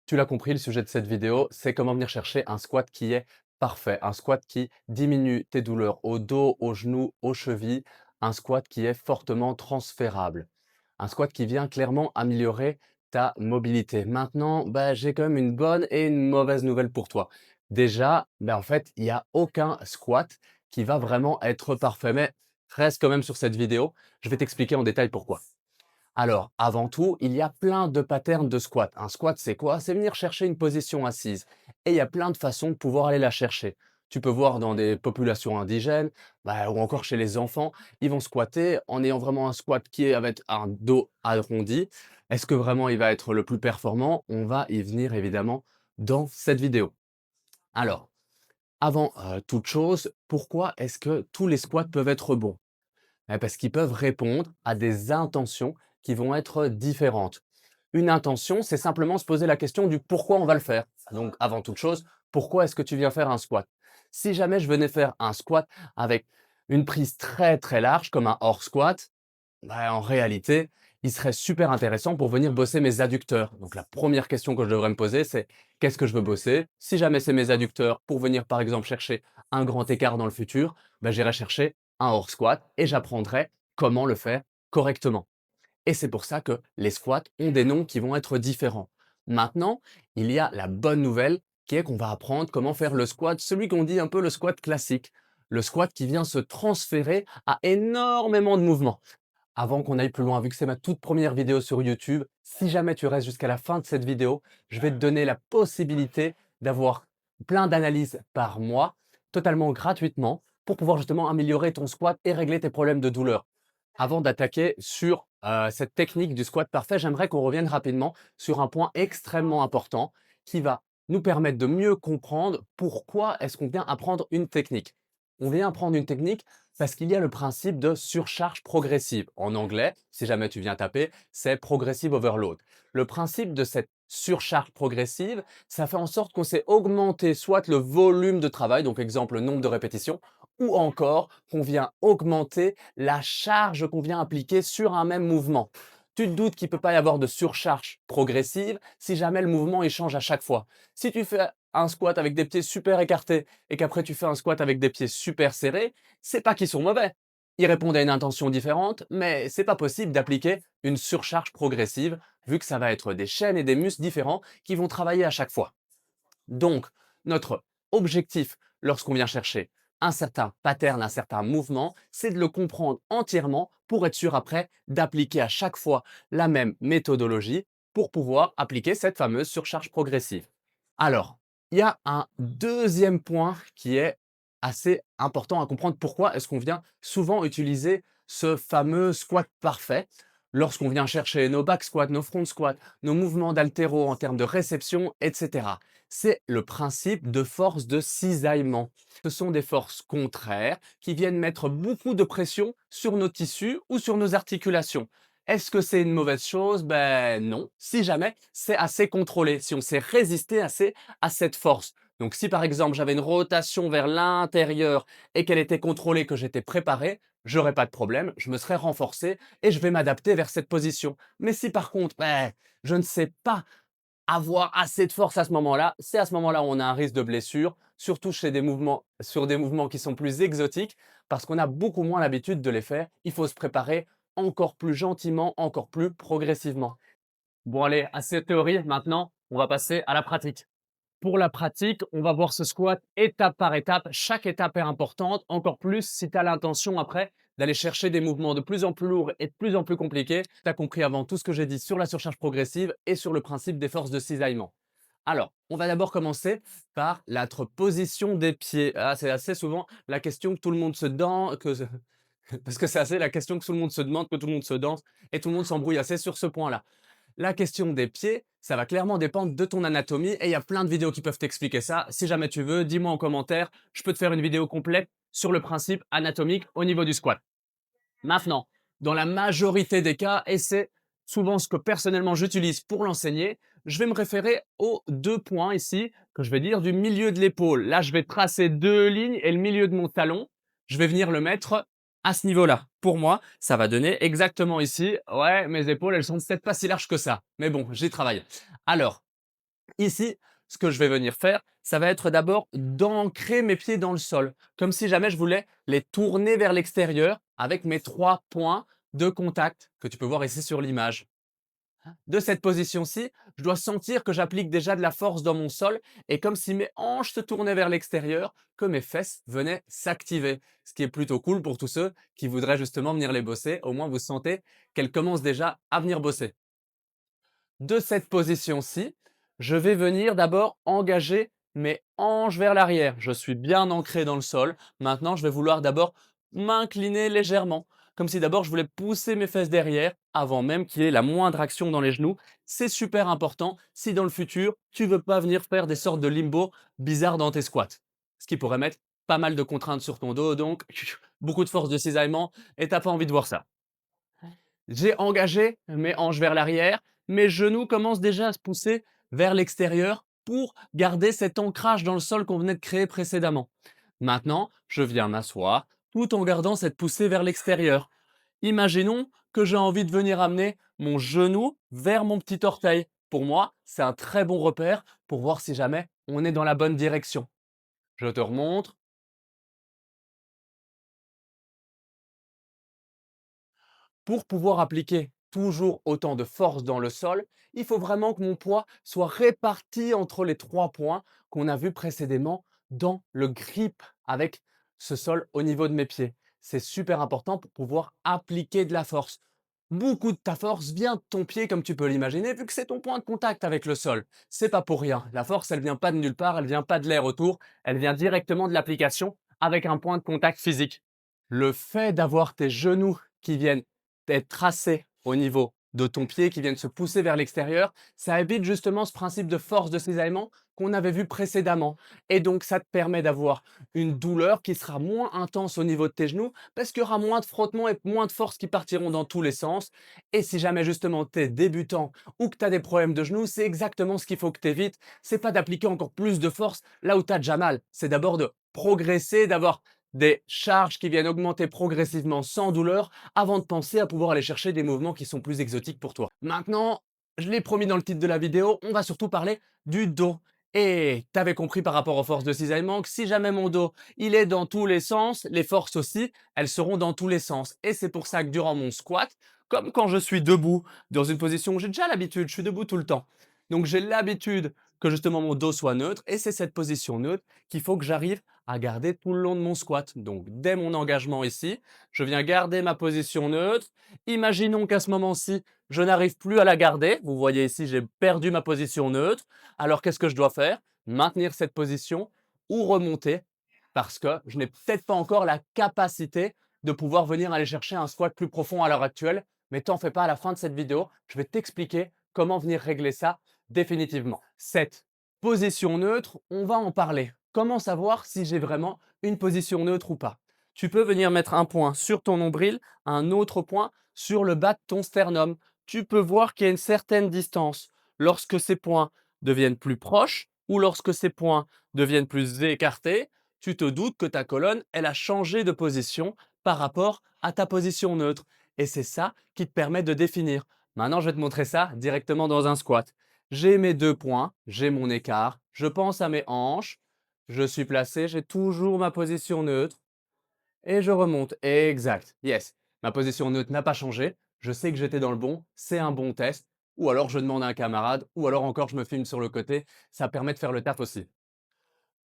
Tu l'as compris, le sujet de cette vidéo, c'est comment venir chercher un squat qui est parfait, un squat qui diminue tes douleurs au dos, aux genoux, aux chevilles, un squat qui est fortement transférable, un squat qui vient clairement améliorer ta mobilité. Maintenant, j'ai quand même une bonne et une mauvaise nouvelle pour toi. Déjà, en fait, il n'y a aucun squat qui va vraiment être parfait, mais reste quand même sur cette vidéo. Je vais t'expliquer en détail pourquoi. Alors, avant tout, il y a plein de patterns de squat. Un squat, c'est quoi? C'est venir chercher une position assise. Et il y a plein de façons de pouvoir aller la chercher. Tu peux voir dans des populations indigènes, ou encore chez les enfants, ils vont squatter en ayant vraiment un squat qui est avec un dos arrondi. Est-ce que vraiment il va être le plus performant? On va y venir évidemment dans cette vidéo. Alors, avant toute chose, pourquoi est-ce que tous les squats peuvent être bons? Parce qu'ils peuvent répondre à des intentions qui vont être différentes. Une intention, c'est simplement se poser la question du pourquoi on va le faire. Donc, avant toute chose, pourquoi est-ce que tu viens faire un squat? Si jamais je venais faire un squat avec une prise très très large, comme un hors squat, en réalité, il serait super intéressant pour venir bosser mes adducteurs. Donc, la première question que je devrais me poser, c'est qu'est-ce que je veux bosser? Si jamais c'est mes adducteurs pour venir, par exemple, chercher un grand écart dans le futur, j'irai chercher un hors squat et j'apprendrai comment le faire correctement. Et c'est pour ça que les squats ont des noms qui vont être différents. Maintenant, il y a la bonne nouvelle qui est qu'on va apprendre comment faire le squat, celui qu'on dit un peu le squat classique. Le squat qui vient se transférer à énormément de mouvements. Avant qu'on aille plus loin, vu que c'est ma toute première vidéo sur YouTube, si jamais tu restes jusqu'à la fin de cette vidéo, je vais te donner la possibilité d'avoir plein d'analyses par mois, totalement gratuitement, pour pouvoir justement améliorer ton squat et régler tes problèmes de douleur. Avant d'attaquer sur cette technique du squat parfait, j'aimerais qu'on revienne rapidement sur un point extrêmement important qui va nous permettre de mieux comprendre pourquoi est-ce qu'on vient apprendre une technique. On vient apprendre une technique parce qu'il y a le principe de surcharge progressive. En anglais, si jamais tu viens taper, c'est progressive overload. Le principe de cette surcharge progressive, ça fait en sorte qu'on sait augmenter soit le volume de travail, donc exemple le nombre de répétitions, ou encore qu'on vient augmenter la charge qu'on vient appliquer sur un même mouvement. Tu te doutes qu'il ne peut pas y avoir de surcharge progressive si jamais le mouvement il change à chaque fois. Si tu fais un squat avec des pieds super écartés et qu'après tu fais un squat avec des pieds super serrés, c'est pas qu'ils sont mauvais. Ils répondent à une intention différente, mais c'est pas possible d'appliquer une surcharge progressive vu que ça va être des chaînes et des muscles différents qui vont travailler à chaque fois. Donc, notre objectif lorsqu'on vient chercher un certain pattern, un certain mouvement, c'est de le comprendre entièrement pour être sûr après d'appliquer à chaque fois la même méthodologie pour pouvoir appliquer cette fameuse surcharge progressive. Alors, il y a un deuxième point qui est assez important à comprendre. Pourquoi est-ce qu'on vient souvent utiliser ce fameux squat parfait lorsqu'on vient chercher nos back squats, nos front squats, nos mouvements d'haltéro en termes de réception, etc. C'est le principe de force de cisaillement. Ce sont des forces contraires qui viennent mettre beaucoup de pression sur nos tissus ou sur nos articulations. Est-ce que c'est une mauvaise chose? Ben non, si jamais c'est assez contrôlé, si on sait résister assez à cette force. Donc si par exemple j'avais une rotation vers l'intérieur et qu'elle était contrôlée, que j'étais préparé, j'aurais pas de problème, je me serais renforcé et je vais m'adapter vers cette position. Mais si par contre, je ne sais pas avoir assez de force à ce moment-là, c'est à ce moment-là où on a un risque de blessure, surtout chez des mouvements, sur des mouvements qui sont plus exotiques, parce qu'on a beaucoup moins l'habitude de les faire. Il faut se préparer encore plus gentiment, encore plus progressivement. Bon allez, assez de théorie, maintenant on va passer à la pratique. Pour la pratique, on va voir ce squat étape par étape. Chaque étape est importante, encore plus si tu as l'intention après d'aller chercher des mouvements de plus en plus lourds et de plus en plus compliqués. Tu as compris avant tout ce que j'ai dit sur la surcharge progressive et sur le principe des forces de cisaillement. Alors, on va d'abord commencer par notre position des pieds. Ah, c'est assez souvent la question que tout le monde se demande, parce que c'est assez la question que tout le monde se demande, que tout le monde se danse, et tout le monde s'embrouille assez sur ce point-là. La question des pieds, ça va clairement dépendre de ton anatomie et il y a plein de vidéos qui peuvent t'expliquer ça. Si jamais tu veux, dis-moi en commentaire, je peux te faire une vidéo complète sur le principe anatomique au niveau du squat. Maintenant, dans la majorité des cas, et c'est souvent ce que personnellement j'utilise pour l'enseigner, je vais me référer aux deux points ici que je vais dire du milieu de l'épaule. Là, je vais tracer deux lignes et le milieu de mon talon, je vais venir le mettre à ce niveau-là. Pour moi, ça va donner exactement ici. Ouais, mes épaules, elles sont peut-être pas si larges que ça. Mais bon, j'y travaille. Alors, Ici, ce que je vais venir faire, ça va être d'abord d'ancrer mes pieds dans le sol, comme si jamais je voulais les tourner vers l'extérieur avec mes 3 points de contact que tu peux voir ici sur l'image. De cette position-ci, je dois sentir que j'applique déjà de la force dans mon sol et comme si mes hanches se tournaient vers l'extérieur, que mes fesses venaient s'activer. Ce qui est plutôt cool pour tous ceux qui voudraient justement venir les bosser. Au moins, vous sentez qu'elles commencent déjà à venir bosser. De cette position-ci, je vais venir d'abord engager mes hanches vers l'arrière. Je suis bien ancré dans le sol. Maintenant, je vais vouloir d'abord m'incliner légèrement, comme si d'abord je voulais pousser mes fesses derrière avant même qu'il y ait la moindre action dans les genoux. C'est super important si dans le futur, tu veux pas venir faire des sortes de limbo bizarres dans tes squats. Ce qui pourrait mettre pas mal de contraintes sur ton dos, donc beaucoup de force de cisaillement et t'as pas envie de voir ça. J'ai engagé mes hanches vers l'arrière, mes genoux commencent déjà à se pousser vers l'extérieur pour garder cet ancrage dans le sol qu'on venait de créer précédemment. Maintenant, je viens m'asseoir tout en gardant cette poussée vers l'extérieur. Imaginons que j'ai envie de venir amener mon genou vers mon petit orteil. Pour moi, c'est un très bon repère pour voir si jamais on est dans la bonne direction. Je te remontre. Pour pouvoir appliquer toujours autant de force dans le sol, il faut vraiment que mon poids soit réparti entre les 3 points qu'on a vus précédemment dans le grip avec ce sol au niveau de mes pieds. C'est super important pour pouvoir appliquer de la force. Beaucoup de ta force vient de ton pied comme tu peux l'imaginer vu que c'est ton point de contact avec le sol. C'est pas pour rien. La force, elle vient pas de nulle part, elle vient pas de l'air autour, elle vient directement de l'application avec un point de contact physique. Le fait d'avoir tes genoux qui viennent être tracés au niveau de ton pied, qui viennent se pousser vers l'extérieur, ça évite justement ce principe de force de cisaillement qu'on avait vu précédemment. Et donc, ça te permet d'avoir une douleur qui sera moins intense au niveau de tes genoux parce qu'il y aura moins de frottement et moins de force qui partiront dans tous les sens. Et si jamais justement tu es débutant ou que tu as des problèmes de genoux, c'est exactement ce qu'il faut que tu évites. C'est pas d'appliquer encore plus de force là où tu as déjà mal. C'est d'abord de progresser, d'avoir des charges qui viennent augmenter progressivement sans douleur avant de penser à pouvoir aller chercher des mouvements qui sont plus exotiques pour toi. Maintenant, je l'ai promis dans le titre de la vidéo, on va surtout parler du dos. Et t'avais compris par rapport aux forces de cisaillement que si jamais mon dos, il est dans tous les sens, les forces aussi, elles seront dans tous les sens. Et c'est pour ça que durant mon squat, comme quand je suis debout, dans une position où j'ai déjà l'habitude, je suis debout tout le temps. Donc j'ai l'habitude que justement mon dos soit neutre et c'est cette position neutre qu'il faut que j'arrive à garder tout le long de mon squat. Donc dès mon engagement ici, je viens garder ma position neutre. Imaginons qu'à ce moment-ci, je n'arrive plus à la garder. Vous voyez ici, j'ai perdu ma position neutre. Alors qu'est-ce que je dois faire? Maintenir cette position ou remonter parce que je n'ai peut-être pas encore la capacité de pouvoir venir aller chercher un squat plus profond à l'heure actuelle. Mais t'en fais pas, à la fin de cette vidéo, je vais t'expliquer comment venir régler ça définitivement. Cette position neutre, on va en parler. Comment savoir si j'ai vraiment une position neutre ou pas? Tu peux venir mettre un point sur ton nombril, un autre point sur le bas de ton sternum. Tu peux voir qu'il y a une certaine distance. Lorsque ces points deviennent plus proches ou lorsque ces points deviennent plus écartés, tu te doutes que ta colonne, elle a changé de position par rapport à ta position neutre. Et c'est ça qui te permet de définir. Maintenant, je vais te montrer ça directement dans un squat. J'ai mes 2 points, j'ai mon écart, je pense à mes hanches, je suis placé, j'ai toujours ma position neutre et je remonte. Exact, yes. Ma position neutre n'a pas changé, je sais que j'étais dans le bon, c'est un bon test. Ou alors je demande à un camarade, ou alors encore je me filme sur le côté, ça permet de faire le taf aussi.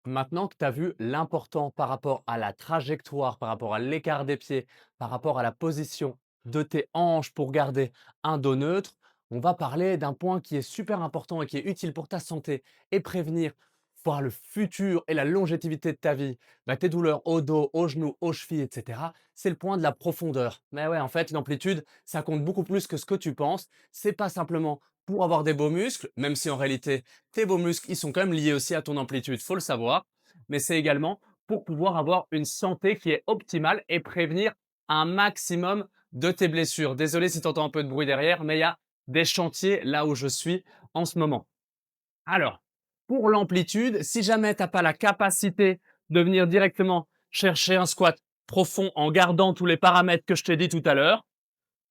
Maintenant que tu as vu l'important par rapport à la trajectoire, par rapport à l'écart des pieds, par rapport à la position de tes hanches pour garder un dos neutre, on va parler d'un point qui est super important et qui est utile pour ta santé et prévenir pour le futur et la longévité de ta vie, tes douleurs au dos, aux genoux, aux chevilles, etc. C'est le point de la profondeur. Mais ouais, en fait, l'amplitude, ça compte beaucoup plus que ce que tu penses. C'est pas simplement pour avoir des beaux muscles, même si en réalité, tes beaux muscles, ils sont quand même liés aussi à ton amplitude, faut le savoir, mais c'est également pour pouvoir avoir une santé qui est optimale et prévenir un maximum de tes blessures. Désolé si tu entends un peu de bruit derrière, mais il y a des chantiers là où je suis en ce moment. Alors, pour l'amplitude, si jamais tu n'as pas la capacité de venir directement chercher un squat profond en gardant tous les paramètres que je t'ai dit tout à l'heure,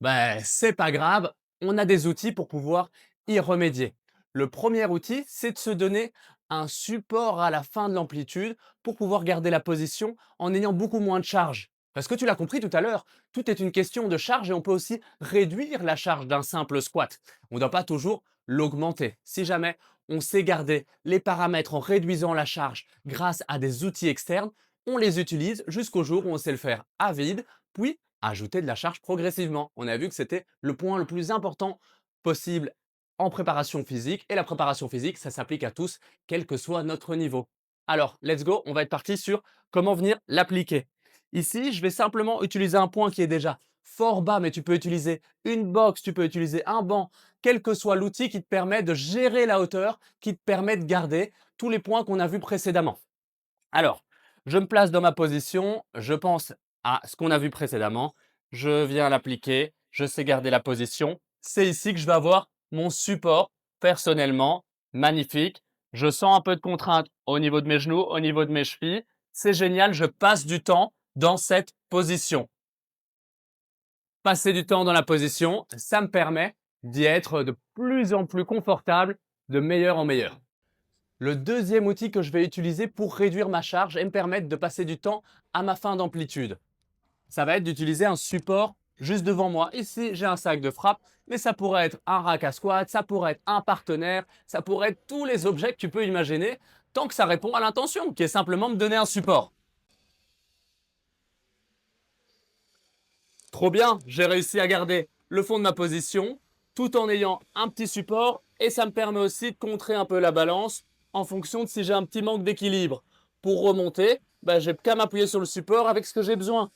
ben, c'est pas grave, on a des outils pour pouvoir y remédier. Le premier outil, c'est de se donner un support à la fin de l'amplitude pour pouvoir garder la position en ayant beaucoup moins de charge. Parce que tu l'as compris tout à l'heure, tout est une question de charge et on peut aussi réduire la charge d'un simple squat. On ne doit pas toujours l'augmenter. Si jamais on sait garder les paramètres en réduisant la charge grâce à des outils externes, on les utilise jusqu'au jour où on sait le faire à vide, puis ajouter de la charge progressivement. On a vu que c'était le point le plus important possible en préparation physique. Et la préparation physique, ça s'applique à tous, quel que soit notre niveau. Alors, let's go, on va être parti sur comment venir l'appliquer. Ici, je vais simplement utiliser un point qui est déjà fort bas, mais tu peux utiliser une box, tu peux utiliser un banc, quel que soit l'outil qui te permet de gérer la hauteur, qui te permet de garder tous les points qu'on a vus précédemment. Alors, je me place dans ma position, je pense à ce qu'on a vu précédemment, je viens l'appliquer, je sais garder la position. C'est ici que je vais avoir mon support personnellement magnifique. Je sens un peu de contrainte au niveau de mes genoux, au niveau de mes chevilles. C'est génial, je passe du temps dans cette position. Passer du temps dans la position, ça me permet d'y être de plus en plus confortable, de meilleur en meilleur. Le deuxième outil que je vais utiliser pour réduire ma charge et me permettre de passer du temps à ma fin d'amplitude, ça va être d'utiliser un support juste devant moi. Ici, j'ai un sac de frappe, mais ça pourrait être un rack à squat, ça pourrait être un partenaire, ça pourrait être tous les objets que tu peux imaginer, tant que ça répond à l'intention, qui est simplement me donner un support. Trop bien, j'ai réussi à garder le fond de ma position tout en ayant un petit support et ça me permet aussi de contrer un peu la balance en fonction de si j'ai un petit manque d'équilibre. Pour remonter, j'ai qu'à m'appuyer sur le support avec ce que j'ai besoin.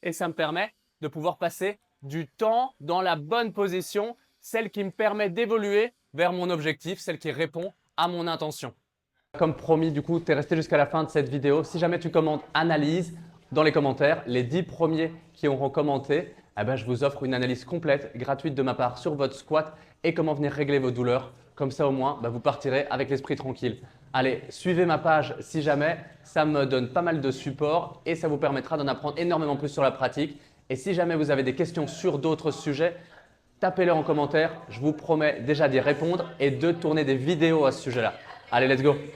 Et ça me permet de pouvoir passer du temps dans la bonne position, celle qui me permet d'évoluer vers mon objectif, celle qui répond à mon intention. Comme promis, du coup, tu es resté jusqu'à la fin de cette vidéo. Si jamais tu commandes analyse dans les commentaires, les 10 premiers qui auront commenté, je vous offre une analyse complète, gratuite de ma part sur votre squat et comment venir régler vos douleurs. Comme ça, au moins, vous partirez avec l'esprit tranquille. Allez, suivez ma page si jamais. Ça me donne pas mal de support et ça vous permettra d'en apprendre énormément plus sur la pratique. Et si jamais vous avez des questions sur d'autres sujets, tapez-les en commentaire. Je vous promets déjà d'y répondre et de tourner des vidéos à ce sujet-là. Allez, let's go!